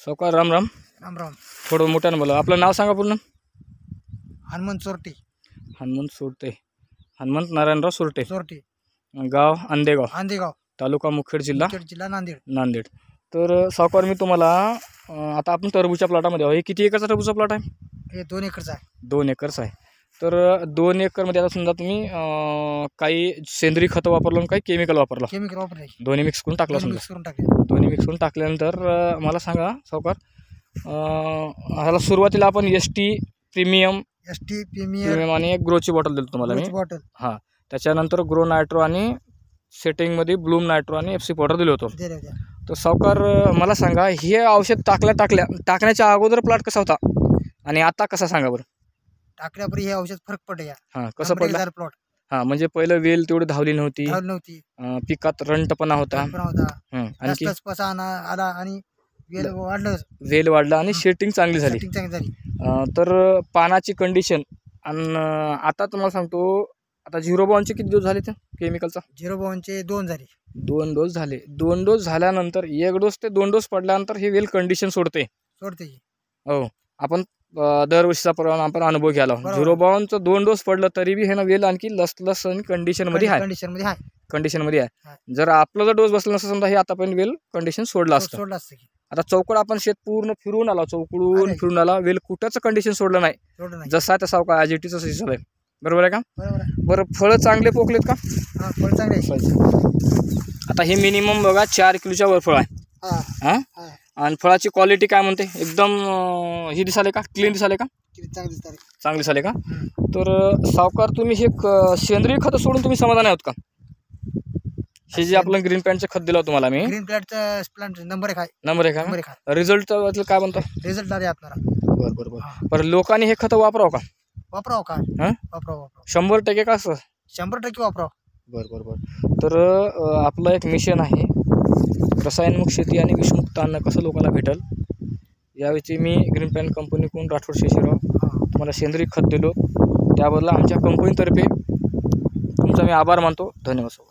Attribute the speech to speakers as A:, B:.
A: सावकार राम राम.
B: राम राम.
A: थोडं मोठ्यानं बोला. आपलं नाव सांगा पूर्ण.
B: हनुमंत सोरटे.
A: हनुमंत सोरटे. हनुमंत नारायणराव सोरटे.
B: सोरटे.
A: गाव अंदेगाव,
B: आंदेगाव
A: तालुका मुखेड, जिल्हा
B: जिल्हा नांदेड.
A: नांदेड. तर सावकार मी तुम्हाला आता आपण टरबूजच्या प्लॉटामध्ये आहोत. हे किती एकरचा टरबूजचा प्लॉट आहे?
B: हे 2 एकरचा आहे.
A: 2 एकरचा आहे. तर 2 एकरमध्ये आता समजा तुम्ही काही सेंद्रिय खतं वापरलं आणि काही केमिकल वापरलं,
B: केमिकल वापरले.
A: दोन्ही मिक्स करून टाकलं. समजा
B: मिक्स करून टाकले.
A: दोन्ही मिक्स करून टाकल्यानंतर मला सांगा सावकार, ह्याला सुरुवातीला आपण ST प्रीमियम आणि एक ग्रोची बॉटल दिली तुम्हाला मी.
B: बॉटल.
A: हां, त्याच्यानंतर ग्रो नायट्रो आणि सेटिंगमध्ये ब्लूम नायट्रो आणि FC पावडर दिलं होतं. तर सावकार मला सांगा, हे औषध टाकण्याच्या अगोदर प्लॉट कसा होता आणि आता कसा, सांगा बरं.
B: टाकल्यावर हे औषध फरक पडले.
A: हां, कसं पडलं?
B: प्लॉट.
A: हां, म्हणजे पहिलं वेल तेवढी धावली नव्हती. पिकात रंटपणा होता.
B: आणि आला आणि
A: वेल वाढला आणि शेटिंग चांगली झाली. तर पानाची कंडिशन आणि आता तुम्हाला सांगतो, आता 0 बाउंडचे किती डोस झाले ते केमिकलचा?
B: 0 बाउंडचे 2 झाले.
A: 2 डोस झाले. 2 डोस झाल्यानंतर 1 डोस ते 2 डोस पडल्यानंतर हे वेल कंडिशन सोडते. हो, आपण दरवर्षीचा आपण अनुभव घ्यायला. 0 बाउंडचं 2 डोस पडलं तरी बी हे ना वेल आणखी लस आणि कंडिशनमध्ये आहे. कंडिशनमध्ये आहे. जर आपला जर डोस बसला नसता समजा, हे आतापर्यंत वेल कंडिशन सोडलं असतं. आता चौकड आपण शेत पूर्ण फिरून आला, चौकडून फिरून आला, वेल कुठंच कंडिशन सोडलं नाही. जसा आहे तसा का ॲज इट इज असं आहे. बरोबर आहे का? बरं, फळं चांगले पोकलेत का?
B: फळ चांगले.
A: आता हे मिनिमम बघा 4 किलोच्या वर फळ आहे. हां, आणि फळाची क्वालिटी काय म्हणते? एकदम ही दिसाले का? क्लीन दिसाले का? चांगली दिसाले का? तर सावकार, तुम्ही हे सेंद्रिय खत सोडून तुम्ही समाधान आहात का? हे जे आपलं ग्रीन पॅन्टचं खत दिलं तुम्हाला मी,
B: ग्रीन प्लॅन्टचं नंबर 1 आहे.
A: नंबर 1 आहे. रिझल्ट काय म्हणतो?
B: रिझल्ट आले आपल्याला.
A: बरं. बरं, लोकांनी हे खतं वापरावं का?
B: वापरावं का?
A: हां,
B: वापरावं.
A: 100% का? असं
B: 100% वापरावं.
A: बरं. तर आपलं एक मिशन आहे, रसायनमुक्त शेती आणि विषमुक्त अन्न कसं लोकांना भेटल, यावेळी मी ग्रीन पॅन कंपनीकडून राठोड शेषराव तुम्हाला सेंद्रिय खत दिलो. त्याबद्दल आमच्या कंपनीतर्फे तुमचा मी आभार मानतो. धन्यवाद.